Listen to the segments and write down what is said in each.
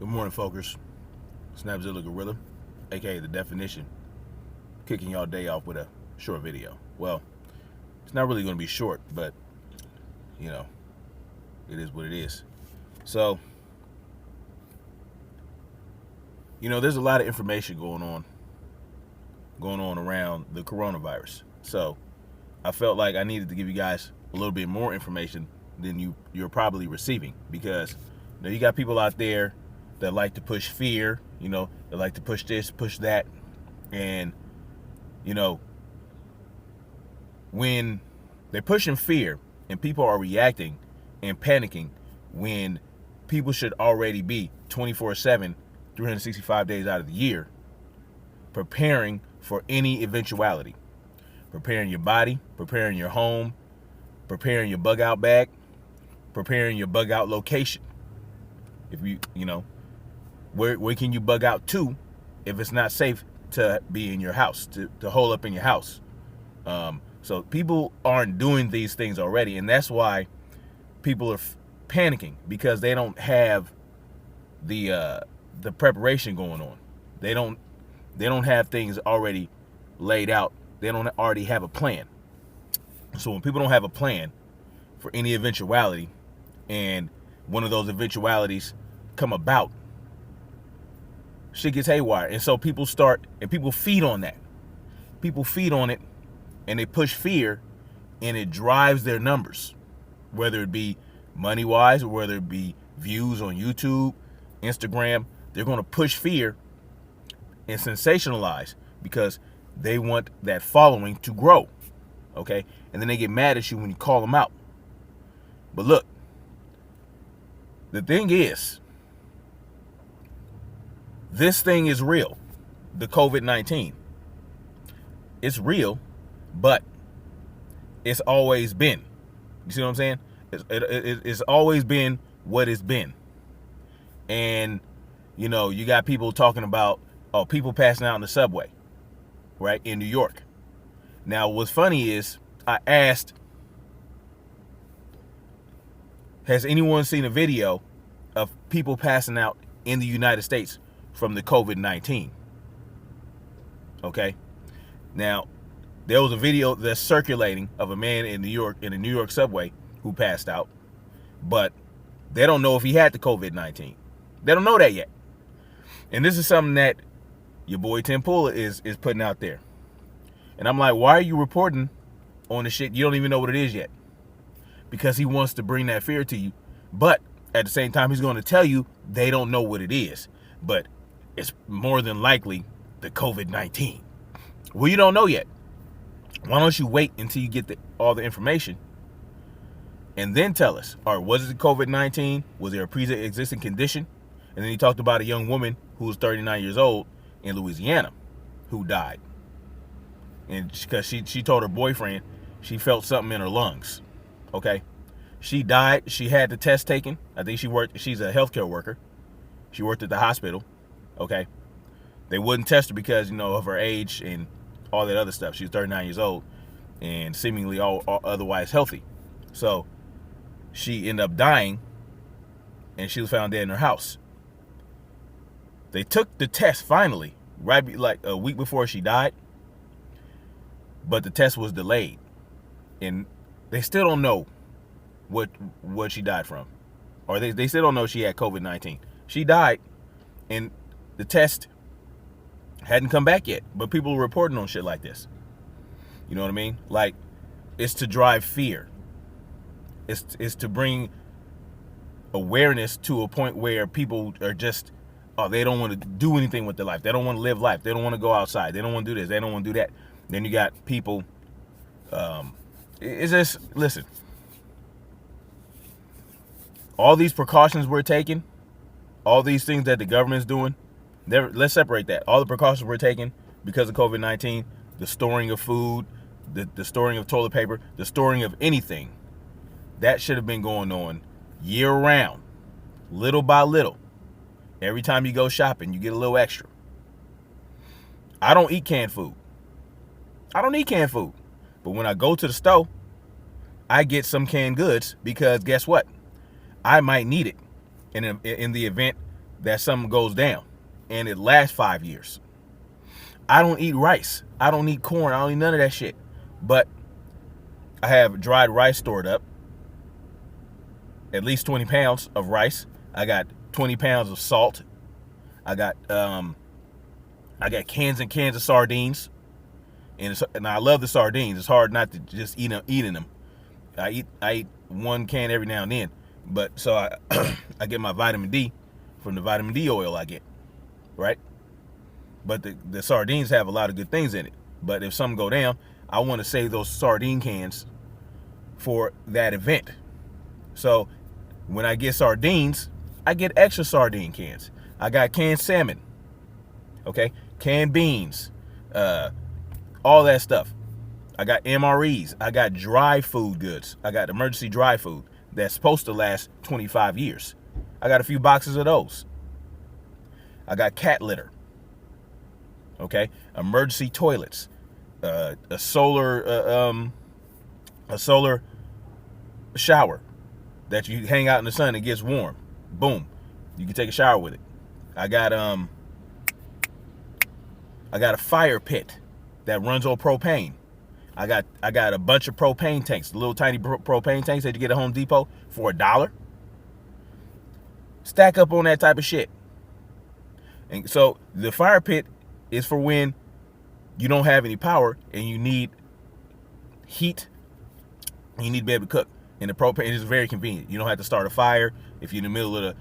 Good morning, folkers. Snapzilla Gorilla, aka The Definition, kicking y'all day off with a short video. Well, it's not really going to be short, but, it is what it is. So, there's a lot of information going on around the coronavirus. So, I felt like I needed to give you guys a little bit more information than you're probably receiving, because you got people out there that like to push fear, they like to push this, push that. And, when they're pushing fear and people are reacting and panicking when people should already be 24/7, 365 days out of the year, preparing for any eventuality, preparing your body, preparing your home, preparing your bug out bag, preparing your bug out location. If where can you bug out to if it's not safe to be in your house, to hole up in your house? So people aren't doing these things already, and that's why people are panicking, because they don't have the preparation going on. They don't have things already laid out. They don't already have a plan. So when people don't have a plan for any eventuality, and one of those eventualities come about, shit gets haywire. And so people feed on that. People feed on it, and they push fear, and it drives their numbers, whether it be money-wise or whether it be views on YouTube, Instagram. They're going to push fear and sensationalize because they want that following to grow, okay? And then they get mad at you when you call them out. But look, the thing is, this thing is real. The COVID-19. It's real, but it's always been. You see what I'm saying? It's always been what it's been. And, you got people talking about, people passing out in the subway, right, in New York. Now, what's funny is I asked, has anyone seen a video of people passing out in the United States from the COVID-19? Okay. Now, there was a video that's circulating of a man in a New York subway who passed out, but they don't know if he had the COVID-19. They don't know that yet. And this is something that your boy Tim Pool is putting out there. And I'm like, why are you reporting on the shit you don't even know what it is yet? Because he wants to bring that fear to you. But at the same time, he's going to tell you they don't know what it is. But it's more than likely the COVID-19. Well, you don't know yet. Why don't you wait until you get all the information and then tell us, all right, was it the COVID-19? Was there a pre-existing condition? And then he talked about a young woman who was 39 years old in Louisiana who died. And because she told her boyfriend she felt something in her lungs. Okay. She died. She had the test taken. I think she's a healthcare worker. She worked at the hospital. Okay. They wouldn't test her because, of her age and all that other stuff. She was 39 years old and seemingly all otherwise healthy. So she ended up dying, and she was found dead in her house. They took the test finally, right, like a week before she died, but the test was delayed, and they still don't know what she died from, or they still don't know she had COVID-19. She died, and the test hadn't come back yet, but people are reporting on shit like this. You know what I mean? Like, it's to drive fear. It's to bring awareness to a point where people are just, they don't want to do anything with their life. They don't want to live life. They don't want to go outside. They don't want to do this. They don't want to do that. Then you got people, it's just, listen, all these precautions we're taking, all these things that the government's doing, let's separate that. All the precautions we're taking because of COVID-19, the storing of food, the storing of toilet paper, the storing of anything, that should have been going on year round, little by little. Every time you go shopping, you get a little extra. I don't eat canned food. But when I go to the store, I get some canned goods because guess what? I might need it in the event that something goes down and it lasts 5 years. I don't eat rice. I don't eat corn. I don't eat none of that shit. But I have dried rice stored up. At least 20 pounds of rice. I got 20 pounds of salt. I got cans and cans of sardines. And I love the sardines. It's hard not to just eating them. I eat one can every now and then. But so I get my vitamin D from the vitamin D oil I get, right? But the sardines have a lot of good things in it. But if something go down, I want to save those sardine cans for that event. So when I get sardines, I get extra sardine cans. I got canned salmon, okay, canned beans, all that stuff. I got MREs. I got dry food goods. I got emergency dry food that's supposed to last 25 years. I got a few boxes of those. I got cat litter. Okay, emergency toilets, a solar shower that you hang out in the sun and it gets warm. Boom, you can take a shower with it. I got a fire pit that runs on propane. I got a bunch of propane tanks, little tiny propane tanks that you get at Home Depot for $1. Stack up on that type of shit. And so the fire pit is for when you don't have any power and you need heat and you need to be able to cook. And the propane is very convenient. You don't have to start a fire if you're in the middle of the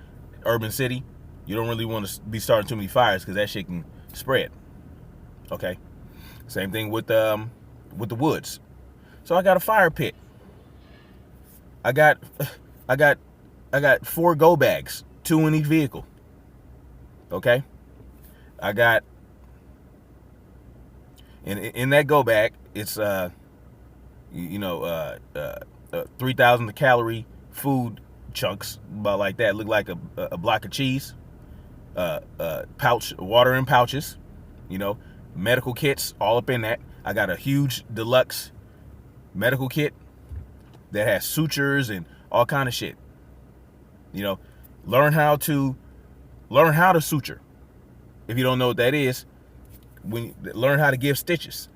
urban city. You don't really want to be starting too many fires because that shit can spread. Okay. Same thing with the woods. So I got a fire pit. I got 4 go bags, 2 in each vehicle. Okay. I got in that go bag, it's 3,000 calorie food chunks, about like that. Look like a block of cheese. Pouch water in pouches. Medical kits all up in that. I got a huge deluxe medical kit that has sutures and all kind of shit. Learn how to suture. If you don't know what that is, learn how to give stitches.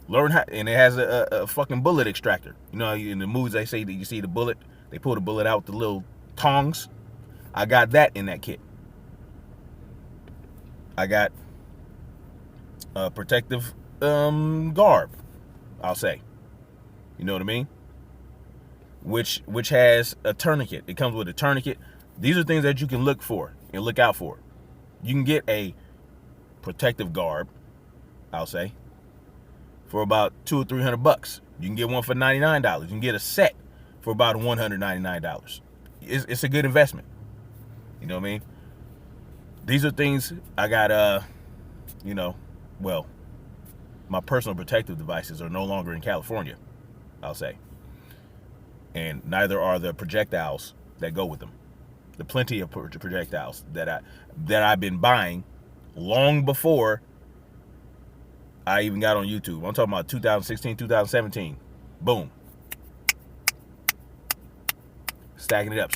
And it has a fucking bullet extractor. In the movies they say that you see the bullet, they pull the bullet out with the little tongs. I got that in that kit. I got protective garb, I'll say. You know what I mean? Which has a tourniquet. It comes with a tourniquet. These are things that you can look for and look out for. You can get a protective garb, I'll say, for about $200 or $300. You can get one for $99. You can get a set for about $199. It's a good investment. You know what I mean? These are things I got. My personal protective devices are no longer in California, I'll say, and neither are the projectiles that go with them. The plenty of projectiles that I've been buying long before I even got on YouTube. I'm talking about 2016, 2017. Boom. Stacking it up.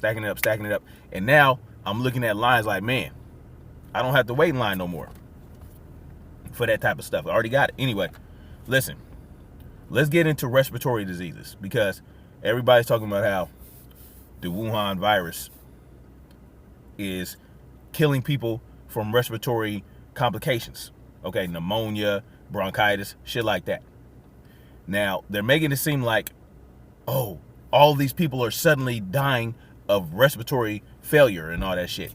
And now I'm looking at lines like, man, I don't have to wait in line no more for that type of stuff. I already got it. Anyway, listen, let's get into respiratory diseases, because everybody's talking about how the Wuhan virus is killing people from respiratory complications. Okay, pneumonia, bronchitis, shit like that. Now, they're making it seem like, oh, all these people are suddenly dying of respiratory failure and all that shit.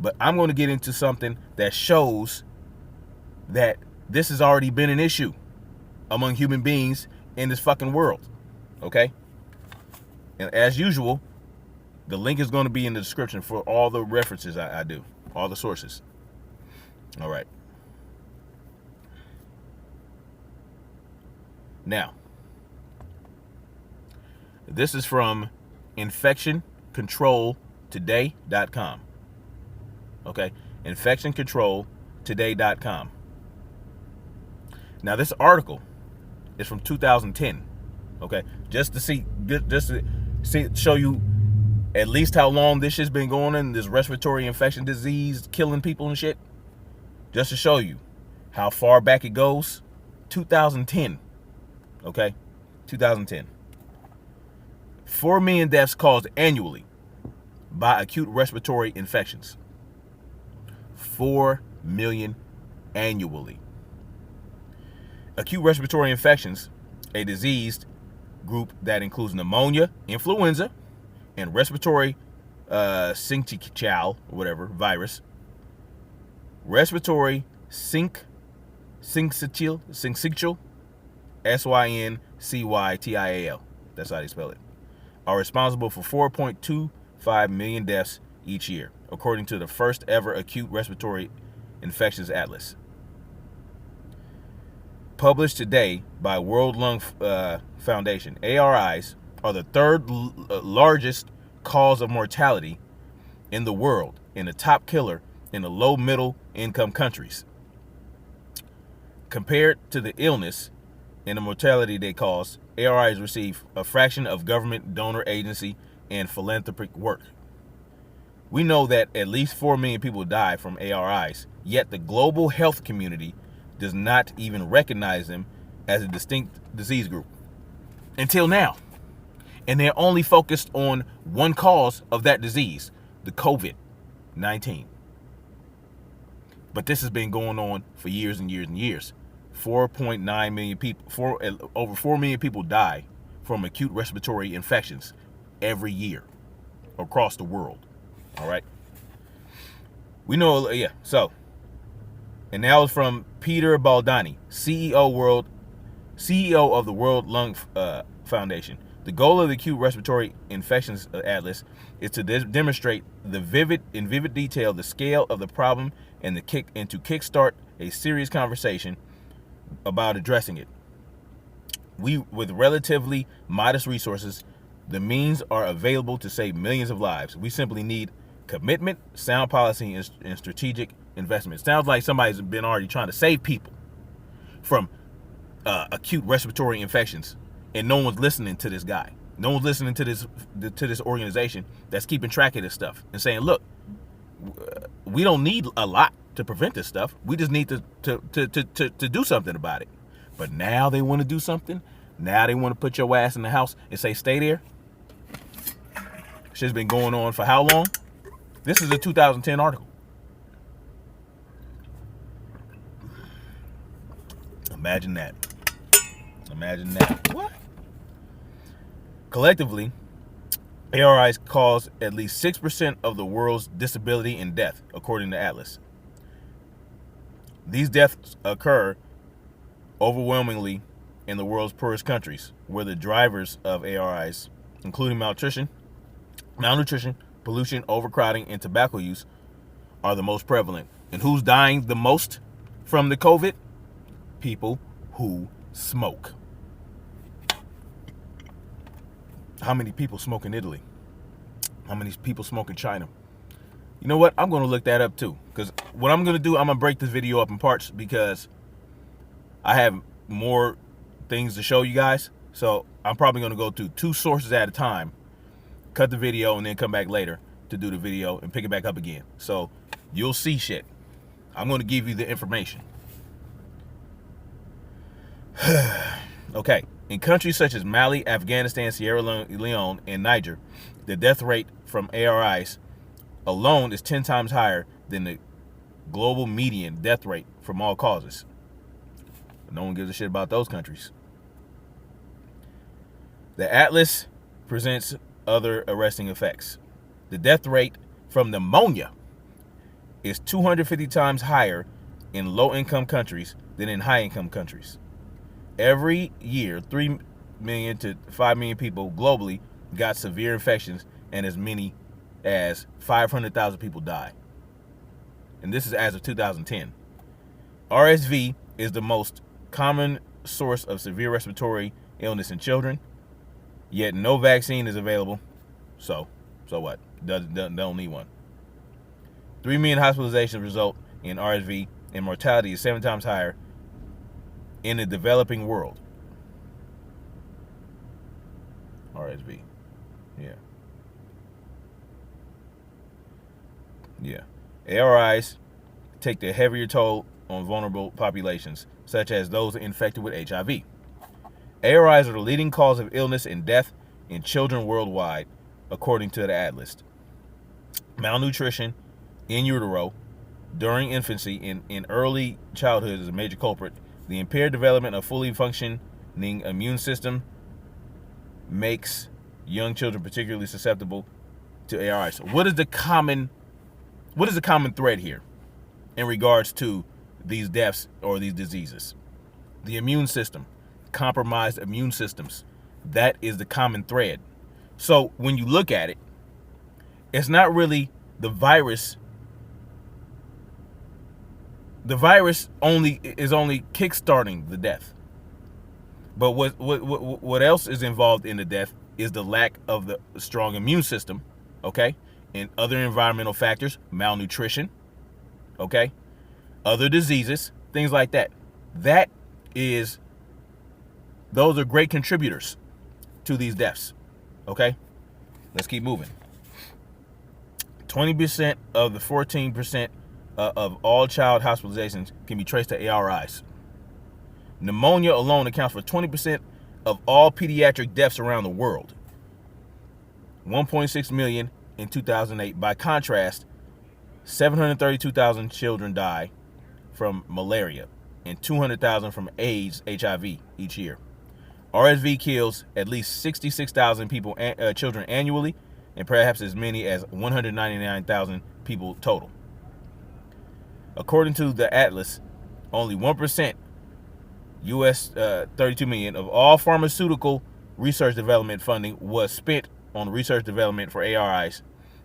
But I'm going to get into something that shows that this has already been an issue among human beings in this fucking world. Okay? And as usual, the link is going to be in the description for all the references I do, all the sources. All right. Now, this is from infectioncontroltoday.com. Okay? infectioncontroltoday.com. Now, this article is from 2010. Okay? Just to show you at least how long this shit's been going on, this respiratory infection disease killing people and shit? Just to show you how far back it goes, 2010, okay? 2010. 4 million deaths caused annually by acute respiratory infections. 4 million annually. Acute respiratory infections, a disease group that includes pneumonia, influenza, and respiratory syncytial, whatever, virus. Respiratory syncytial, syncytial, that's how they spell it, are responsible for 4.25 million deaths each year, according to the first ever acute respiratory infections atlas. Published today by World Lung Foundation, ARIs are the third largest cause of mortality in the world and the top killer in the low-middle income countries. Compared to the illness and the mortality they cause, ARIs receive a fraction of government, donor agency, and philanthropic work. We know that at least 4 million people die from ARIs, yet the global health community does not even recognize them as a distinct disease group until now. And they're only focused on one cause of that disease, the COVID-19. But this has been going on for years and years and years. 4.9 million people, over 4 million people die from acute respiratory infections every year across the world. All right. We know, yeah, so. And that was from Peter Baldani, CEO of the World Lung Foundation. The goal of the Acute Respiratory Infections Atlas is to demonstrate in vivid detail the scale of the problem and to kickstart a serious conversation about addressing it. With relatively modest resources, the means are available to save millions of lives. We simply need commitment, sound policy, and strategic investment. Sounds like somebody's been already trying to save people from acute respiratory infections, and no one's listening to this guy. No one's listening to this organization that's keeping track of this stuff and saying, look, we don't need a lot to prevent this stuff. We just need to do something about it. But now they want to do something. Now they want to put your ass in the house and say, stay there. Shit's been going on for how long? This is a 2010 article. Imagine that. Imagine that. What? Collectively, ARIs cause at least 6% of the world's disability and death, according to Atlas. These deaths occur overwhelmingly in the world's poorest countries, where the drivers of ARIs, including malnutrition, pollution, overcrowding, and tobacco use, are the most prevalent. And who's dying the most from the COVID? People who smoke. How many people smoke in Italy? How many people smoke in China? You know what? I'm going to look that up too. Because what I'm going to do, I'm going to break this video up in parts because I have more things to show you guys. So I'm probably going to go to 2 sources at a time, cut the video, and then come back later to do the video and pick it back up again. So you'll see shit. I'm going to give you the information. Okay. In countries such as Mali, Afghanistan, Sierra Leone, and Niger, the death rate from ARIs alone is 10 times higher than the global median death rate from all causes. No one gives a shit about those countries. The Atlas presents other arresting effects. The death rate from pneumonia is 250 times higher in low-income countries than in high-income countries. Every year, 3 million to 5 million people globally got severe infections, and as many as 500,000 people die. And this is as of 2010. RSV is the most common source of severe respiratory illness in children, yet no vaccine is available. So what? Don't need one. 3 million hospitalizations result in RSV, and mortality is 7 times higher in the developing world. RSV. Yeah. Yeah. ARIs take the heavier toll on vulnerable populations, such as those infected with HIV. ARIs are the leading cause of illness and death in children worldwide, according to the Atlas. Malnutrition in utero, during infancy, in early childhood is a major culprit. The impaired development of fully functioning immune system makes young children particularly susceptible to ARIs. What is the common thread here in regards to these deaths or these diseases? The immune system, compromised immune systems. That is the common thread. So when you look at it, it's not really the virus. The virus is only kickstarting the death. But what else is involved in the death is the lack of the strong immune system, okay? And other environmental factors, malnutrition, okay? Other diseases, things like that. Those are great contributors to these deaths, okay? Let's keep moving. 20% of the 14% of all child hospitalizations can be traced to ARIs. Pneumonia alone accounts for 20% of all pediatric deaths around the world. 1.6 million in 2008. By contrast, 732,000 children die from malaria and 200,000 from AIDS, HIV each year. RSV kills at least 66,000 children annually, and perhaps as many as 199,000 people total. According to the Atlas, only 1%, US 32 million, of all pharmaceutical research development funding was spent on research development for ARIs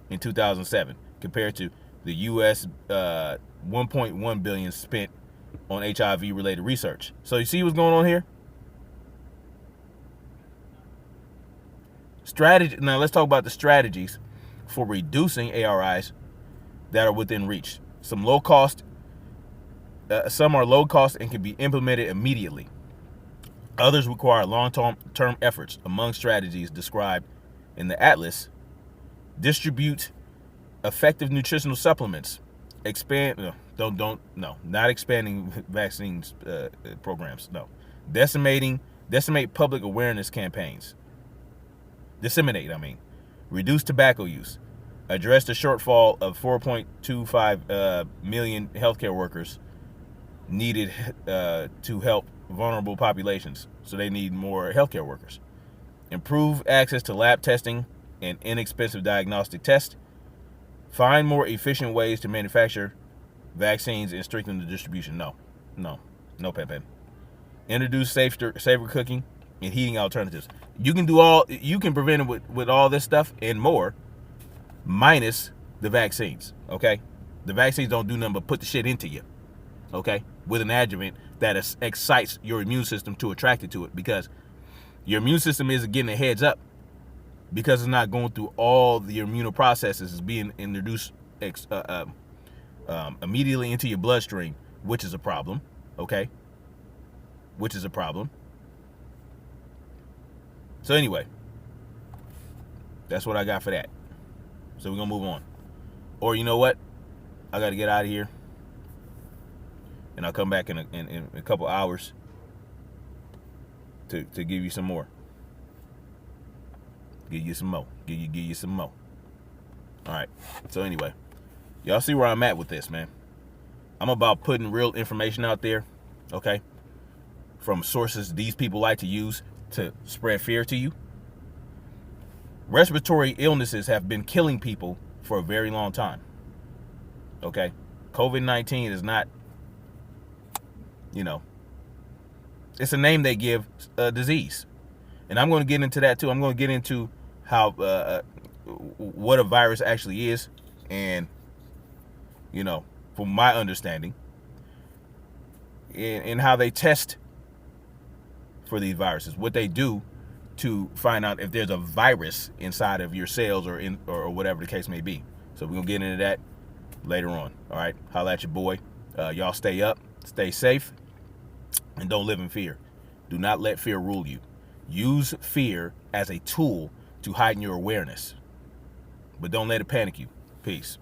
in 2007, compared to the US 1.1 billion spent on HIV-related research. So you see what's going on here? Now let's talk about the strategies for reducing ARIs that are within reach. Some are low cost and can be implemented immediately. Others require long-term efforts. Among strategies described in the Atlas, distribute effective nutritional supplements, not expanding vaccines programs, no. Decimate public awareness campaigns. Reduce tobacco use, address the shortfall of 4.25 million healthcare workers needed to help vulnerable populations. So they need more healthcare workers. Improve access to lab testing and inexpensive diagnostic tests. Find more efficient ways to manufacture vaccines and strengthen the distribution. No, Pen. Introduce safer cooking and heating alternatives. You can prevent it with all this stuff and more, minus the vaccines, okay? The vaccines don't do nothing but put the shit into you, okay? With an adjuvant that excites your immune system to attract it to it, because your immune system isn't getting a heads up because it's not going through all the immunoprocesses. It's being introduced immediately into your bloodstream, which is a problem, okay? Which is a problem. So anyway, that's what I got for that. So we're going to move on. Or you know what? I got to get out of here. And I'll come back in a couple hours to give you some more. Give you some more. Give you some more. All right. So anyway, y'all see where I'm at with this, man. I'm about putting real information out there, okay? From sources these people like to use to spread fear to you. Respiratory illnesses have been killing people for a very long time. Okay? COVID-19 is not, it's a name they give a disease. And I'm going to get into that too. I'm going to get into how, what a virus actually is. And, from my understanding, and how they test for these viruses, what they do to find out if there's a virus inside of your cells or whatever the case may be. So we're gonna get into that later on. All right, holla at your boy. Y'all stay up, stay safe, and don't live in fear. Do not let fear rule you. Use fear as a tool to heighten your awareness, but don't let it panic you. Peace.